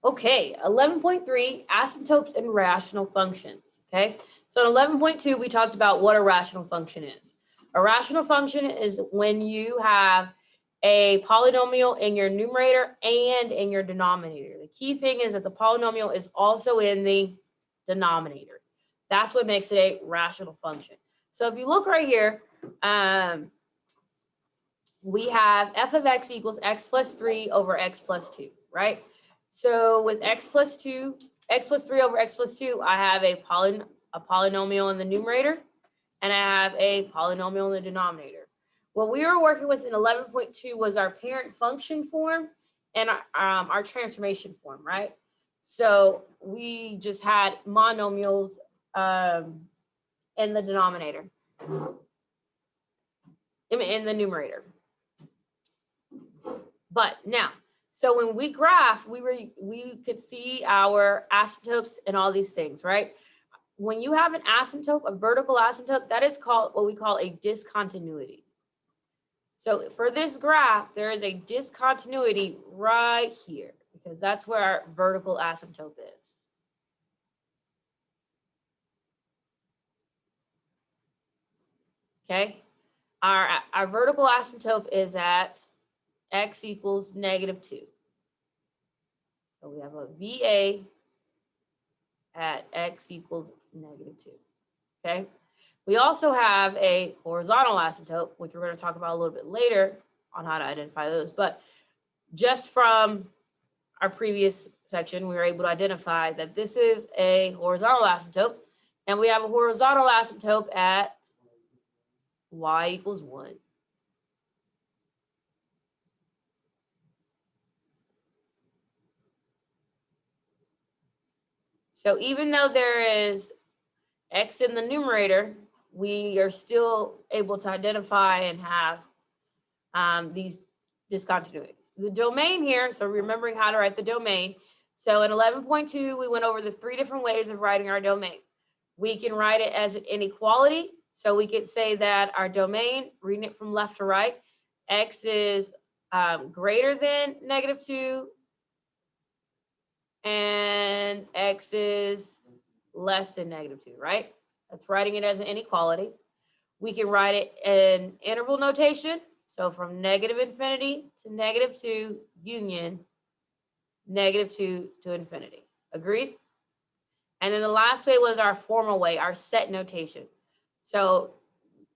Okay, 11.3, asymptotes and rational functions, okay? So in 11.2, we talked about what a rational function is. A rational function is when you have a polynomial in your numerator and in your denominator. The key thing is that the polynomial is also in the denominator. That's what makes it a rational function. So if you look right here, we have f of x equals x plus 3 over x plus 2, right? So with x plus 3 over x plus 2, I have a polynomial in the numerator, and I have a polynomial in the denominator. What we were working with in 11.2 was our parent function form and our transformation form, right? So we just had monomials in the denominator, in the numerator. But now, so when we graph, we could see our asymptotes and all these things, right? When you have an asymptote, a vertical asymptote, that is called what we call a discontinuity. So for this graph, there is a discontinuity right here because that's where our vertical asymptote is. Okay, our vertical asymptote is at x equals -2. So we have a VA at x equals -2, okay? We also have a horizontal asymptote, which we're going to talk about a little bit later on how to identify those. But just from our previous section, we were able to identify that this is a horizontal asymptote, and we have a horizontal asymptote at y equals 1. So even though there is x in the numerator, we are still able to identify and have these discontinuities. The domain here, so remembering how to write the domain. So in 11.2, we went over the 3 different ways of writing our domain. We can write it as an inequality. So we could say that our domain, reading it from left to right, x is greater than -2 and x is less than -2, right? That's writing it as an inequality. We can write it in interval notation. So from -infinity to -2 union -2 to infinity. Agreed? And then the last way was our formal way, our set notation. So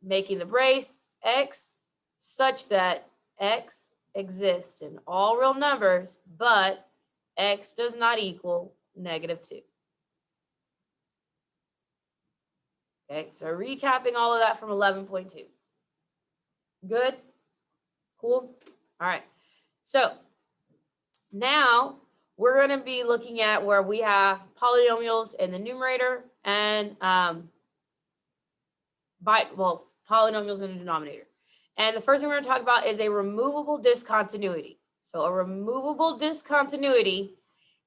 making the brace x such that x exists in all real numbers, but x does not equal -2. Okay, so recapping all of that from 11.2. Good? Cool? All right. So now we're going to be looking at where we have polynomials in the numerator and polynomials in the denominator. And the first thing we're going to talk about is a removable discontinuity. So a removable discontinuity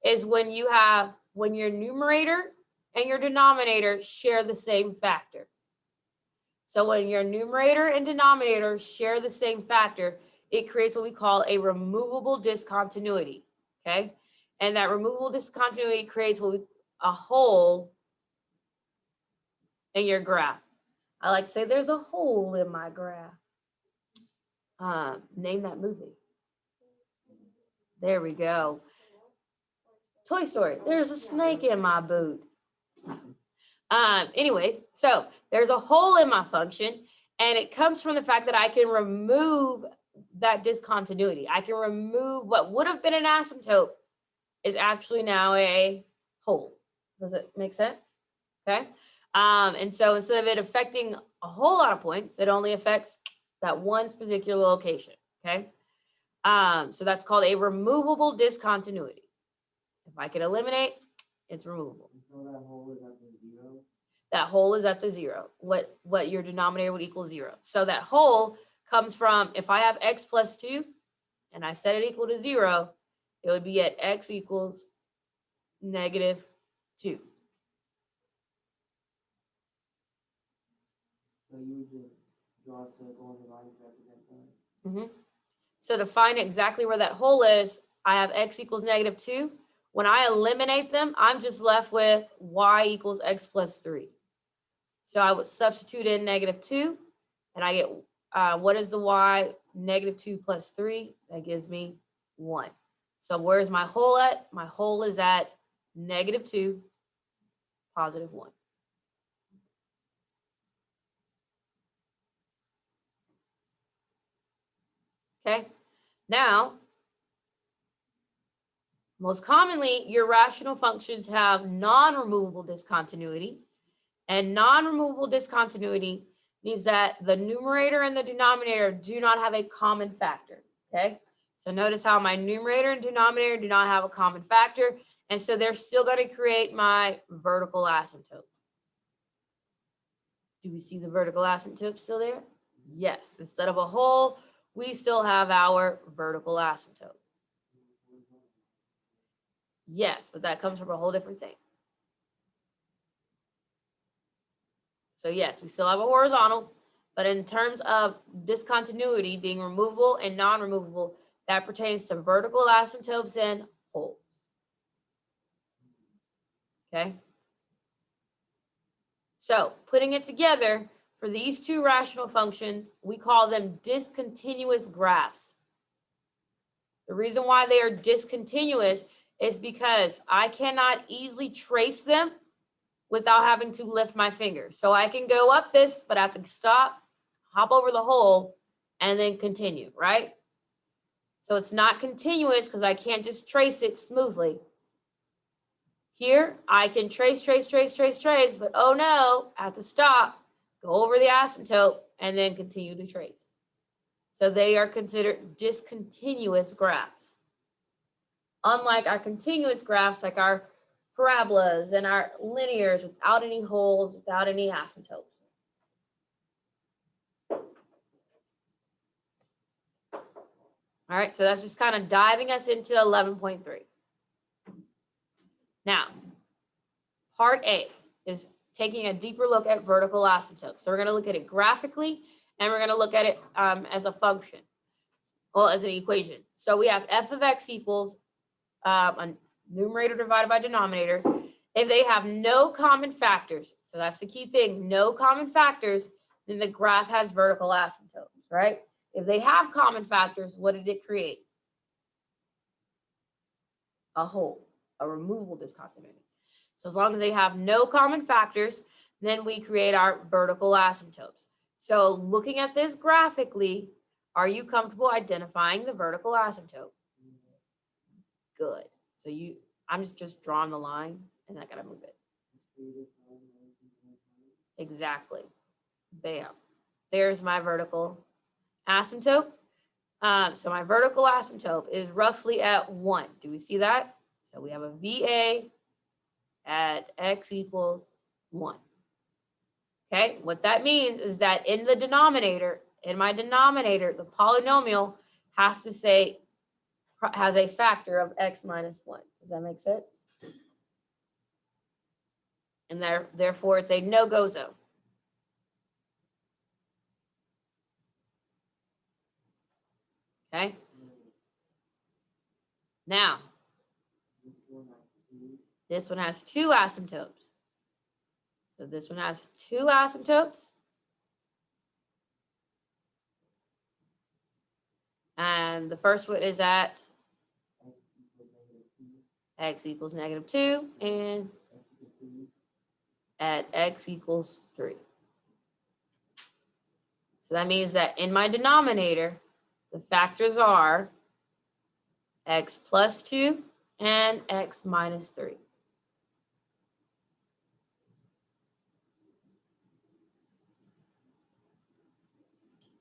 is when your numerator and your denominator share the same factor. So when your numerator and denominator share the same factor, it creates what we call a removable discontinuity, okay? And that removable discontinuity creates a hole in your graph. I like to say there's a hole in my graph. Name that movie. There we go. Toy Story. There's a snake in my boot. Anyways, so there's a hole in my function, and it comes from the fact that I can remove that discontinuity. I can remove what would have been an asymptote is actually now a hole. Does it make sense? Okay. And so instead of it affecting a whole lot of points, it only affects that one particular location. Okay. So that's called a removable discontinuity. If I can eliminate, it's removable. So that hole is at the 0? That hole is at the 0. What your denominator would equal 0. So that hole comes from, if I have x plus 2 and I set it equal to 0, it would be at x equals -2. So you would just draw a circle on the line to represent that? So to find exactly where that hole is, I have x equals -2. When I eliminate them, I'm just left with y equals x plus 3. So I would substitute in -2, and I get, what is the y? -2 plus 3, that gives me 1. So where's my whole at? My whole is at -2, +1. Okay, now, most commonly, your rational functions have non-removable discontinuity, and non-removable discontinuity means that the numerator and the denominator do not have a common factor, okay? So notice how my numerator and denominator do not have a common factor, and so they're still going to create my vertical asymptote. Do we see the vertical asymptote still there? Yes, instead of a whole, we still have our vertical asymptote. Yes, but that comes from a whole different thing. So yes, we still have a horizontal, but in terms of discontinuity being removable and non-removable, that pertains to vertical asymptotes and wholes. Okay? So putting it together, for these two rational functions, we call them discontinuous graphs. The reason why they are discontinuous is because I cannot easily trace them without having to lift my finger. So I can go up this, but I have to stop, hop over the hole, and then continue, right? So it's not continuous because I can't just trace it smoothly. Here, I can trace, but oh no, I have to stop, go over the asymptote, and then continue to trace. So they are considered discontinuous graphs. Unlike our continuous graphs, like our parabolas and our linears without any holes, without any asymptotes. All right, so that's just kind of diving us into 11.3. Now, part A is taking a deeper look at vertical asymptotes. So we're going to look at it graphically, and we're going to look at it as a function, well, as an equation. So we have f of x equals a numerator divided by denominator. If they have no common factors, so that's the key thing, no common factors, then the graph has vertical asymptotes, right? If they have common factors, what did it create? A whole, a removable discontinuity. So as long as they have no common factors, then we create our vertical asymptotes. So looking at this graphically, are you comfortable identifying the vertical asymptote? Good. So I'm just drawing the line and I gotta move it. Exactly. Bam. There's my vertical asymptote. So my vertical asymptote is roughly at 1. Do we see that? So we have a VA at x equals 1. Okay, what that means is that in my denominator, the polynomial has a factor of x minus 1. Does that make sense? And therefore it's a no-go zone. Okay. Now, this one has 2 asymptotes. So this one has 2 asymptotes. And the first one is at x equals -2 and at x equals 3. So that means that in my denominator, the factors are x plus 2 and x minus 3.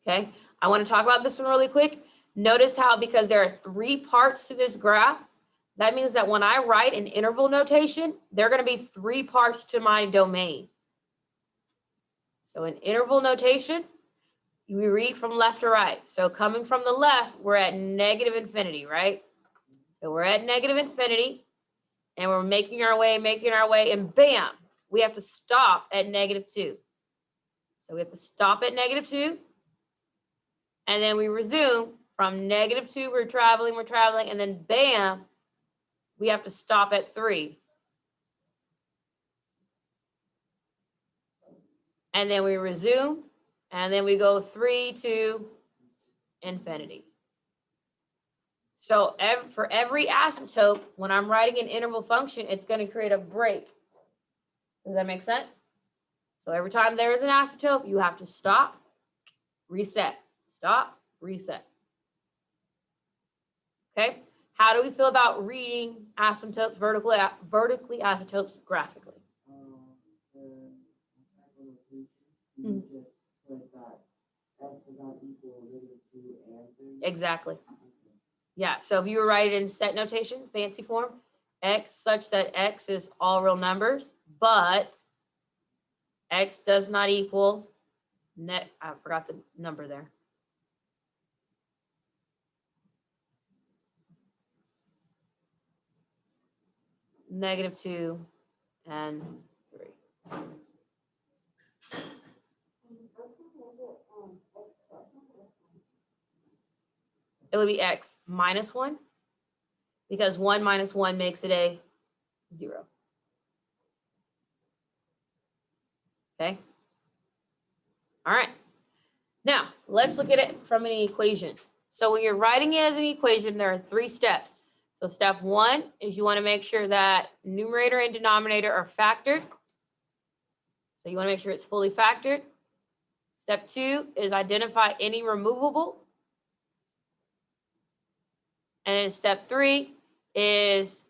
Okay, I want to talk about this one really quick. Notice how, because there are 3 parts to this graph, that means that when I write an interval notation, there are going to be 3 parts to my domain. So in interval notation, we read from left to right. So coming from the left, we're at -infinity, right? So we're at -infinity, and we're making our way, and bam, we have to stop at -2. So we have to stop at -2, and then we resume from -2, we're traveling, and then bam, we have to stop at 3. And then we resume, and then we go 3 to infinity. So for every asymptote, when I'm writing an interval function, it's going to create a break. Does that make sense? So every time there is an asymptote, you have to stop, reset, stop, reset. Okay? How do we feel about reading asymptotes, vertically asymptotes graphically? You just put that x is not equal -2 and 3. Exactly. Okay. Yeah, so if you were writing in set notation, fancy form, x such that x is all real numbers, but x does not equal I forgot the number there. -2 and 3. It would be x minus 1, because 1 minus 1 makes it a 0. Okay? All right. Now, let's look at it from an equation. So when you're writing it as an equation, there are 3 steps. So step 1 is you want to make sure that numerator and denominator are factored. So you want to make sure it's fully factored. Step 2 is identify any removable. And then step 3 is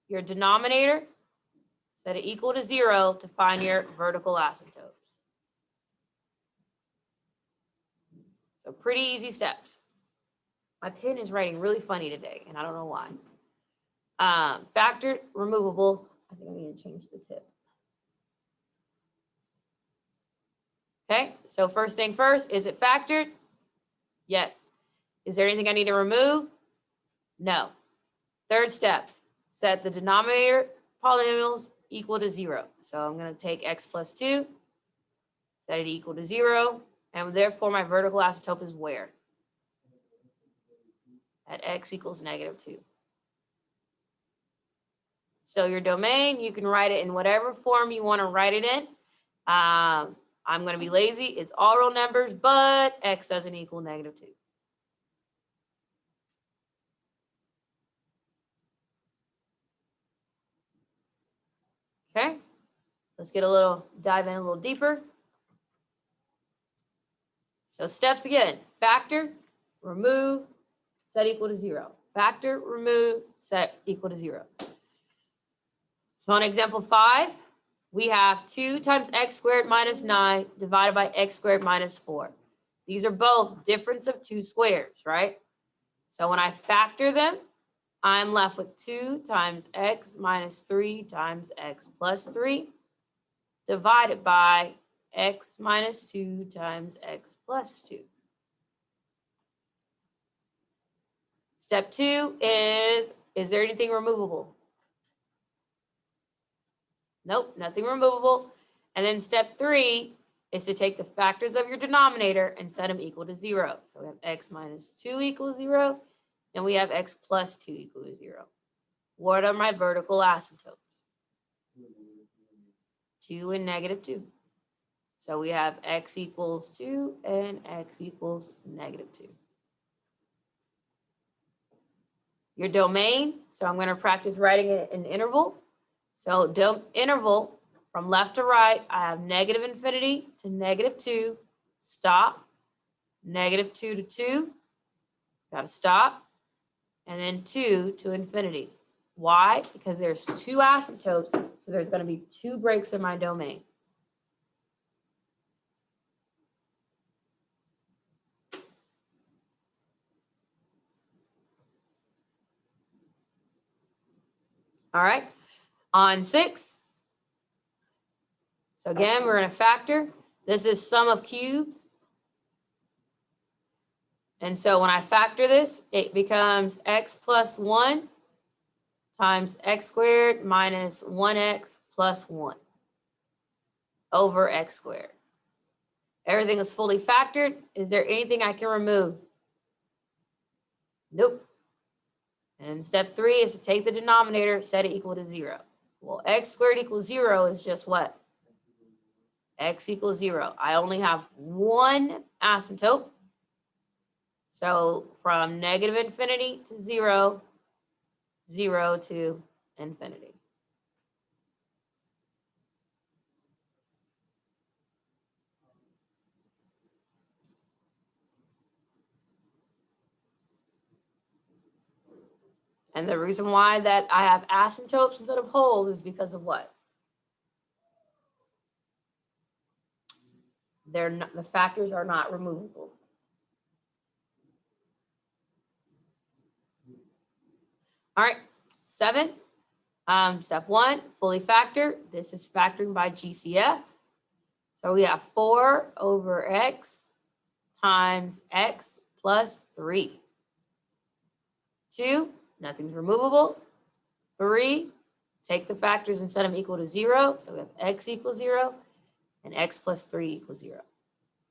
your denominator, set it equal to 0 to find your vertical asymptotes. So pretty easy steps. My pen is writing really funny today, and I don't know why. Factored, removable. I think I need to change the tip. Okay, so first thing first, is it factored? Yes. Is there anything I need to remove? No. Third step, set the denominator polynomials equal to 0. So I'm going to take x plus 2, set it equal to 0, and therefore my vertical asymptote is where? At x equals -2. So your domain, you can write it in whatever form you want to write it in. I'm going to be lazy. It's all real numbers, but x doesn't equal -2. Okay, let's dive in a little deeper. So steps again, factor, remove, set equal to 0. Factor, remove, set equal to 0. So on example 5, we have 2 times x squared minus 9 divided by x squared minus 4. These are both difference of 2 squares, right? So when I factor them, I'm left with 2 times x minus 3 times x plus 3 divided by x minus 2 times x plus 2. Step 2 is there anything removable? Nope, nothing removable. And then step 3 is to take the factors of your denominator and set them equal to 0. So we have x minus 2 equals 0, and we have x plus 2 equals 0. What are my vertical asymptotes? 2 and -2. So we have x equals 2 and x equals -2. Your domain, so I'm going to practice writing it in interval. So interval, from left to right, I have -infinity to -2, stop, -2 to 2, got to stop, and then 2 to infinity. Why? Because there's 2 asymptotes, so there's going to be 2 breaks in my domain. All right, on 6. So again, we're going to factor. This is sum of cubes. And so when I factor this, it becomes x plus 1 times x squared minus 1x plus 1 over x squared. Everything is fully factored. Is there anything I can remove? Nope. And step 3 is to take the denominator, set it equal to 0. Well, x squared equals 0 is just what? X equals 0. I only have one asymptote. So from negative infinity to 0, 0 to infinity. And the reason why that I have asymptotes instead of wholes is because of what? They're not, the factors are not removable. All right, 7. Step 1, fully factor. This is factoring by GCF. So we have 4 over x times x plus 3. 2, nothing's removable. 3, take the factors and set them equal to 0. So we have x equals 0 and x plus 3 equals 0.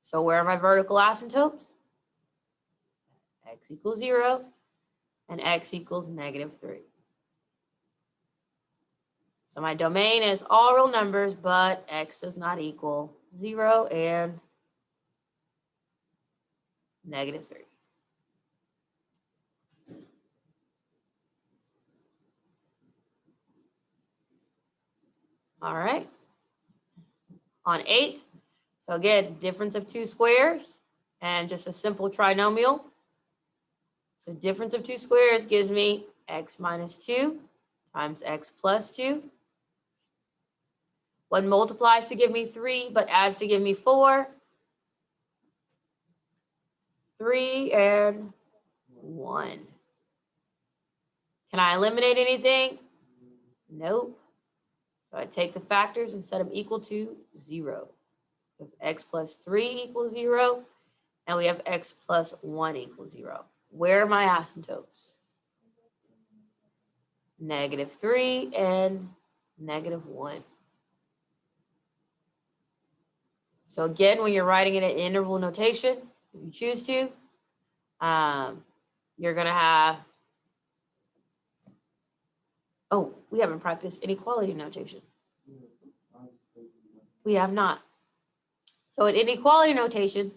So where are my vertical asymptotes? X equals 0 and x equals -3. So my domain is all real numbers, but x does not equal 0 and -3. All right. On 8, so again, difference of 2 squares and just a simple trinomial. So difference of 2 squares gives me x minus 2 times x plus 2. One multiplies to give me 3, but adds to give me 4. 3 and 1. Can I eliminate anything? Nope. So I take the factors and set them equal to 0. We have x plus 3 equals 0, and we have x plus 1 equals 0. Where are my asymptotes? -3 and -1. So again, when you're writing it in interval notation, if you choose to, you're going to have, oh, we haven't practiced inequality notation. We have not. So in inequality notations,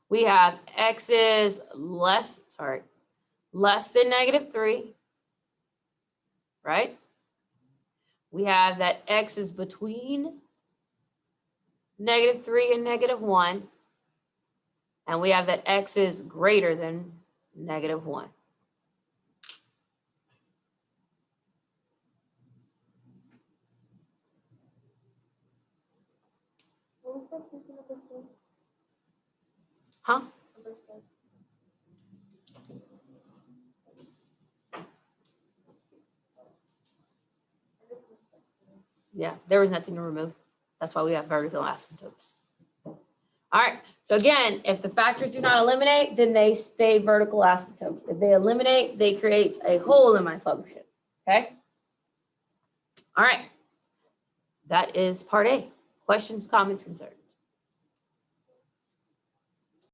we have x is less than -3, right? We have that x is between -3 and -1. And we have that x is greater than -1. Huh? Yeah, there was nothing to remove. That's why we have vertical asymptotes. All right, so again, if the factors do not eliminate, then they stay vertical asymptotes. If they eliminate, they create a hole in my function, okay? All right, that is part A. Questions, comments, concerns?